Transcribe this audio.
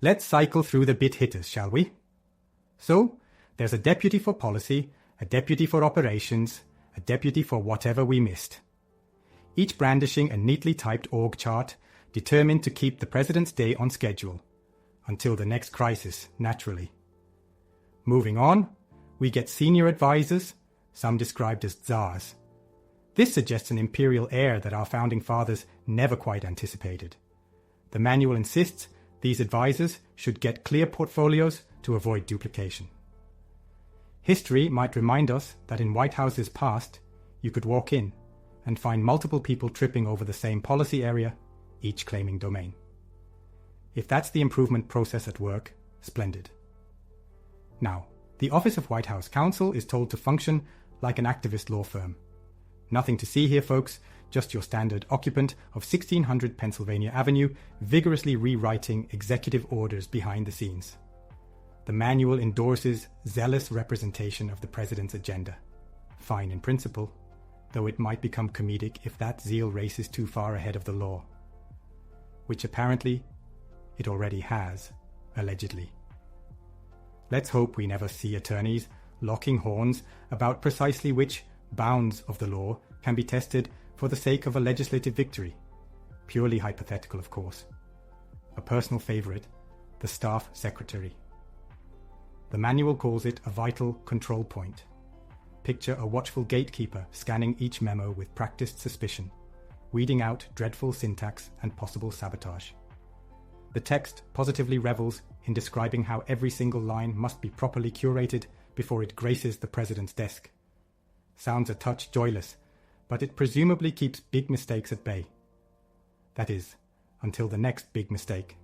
Let's cycle through the bit hitters, shall we? So, there's a deputy for policy, a deputy for operations, a deputy for whatever we missed. Each brandishing a neatly typed org chart, determined to keep the president's day on schedule. Until the next crisis, naturally. Moving on, we get senior advisors, some described as Czars. This suggests an imperial heir that our founding fathers never quite anticipated. The manual insists these advisors should get clear portfolios to avoid duplication. History might remind us that in White Houses past, you could walk in and find multiple people tripping over the same policy area, each claiming domain. If that's the improvement process at work, splendid. Now, the Office of White House Counsel is told to function like an activist law firm. Nothing to see here, folks, just your standard occupant of 1600 Pennsylvania Avenue vigorously rewriting executive orders behind the scenes. The manual endorses zealous representation of the president's agenda. Fine in principle, though it might become comedic if that zeal races too far ahead of the law. Which apparently it already has, allegedly. Let's hope we never see attorneys locking horns about precisely which bounds of the law can be tested for the sake of a legislative victory. Purely hypothetical, of course. A personal favorite, the staff secretary. The manual calls it a vital control point. Picture a watchful gatekeeper scanning each memo with practiced suspicion, weeding out dreadful syntax and possible sabotage. The text positively revels in describing how every single line must be properly curated before it graces the president's desk. Sounds a touch joyless, but it presumably keeps big mistakes at bay. That is, until the next big mistake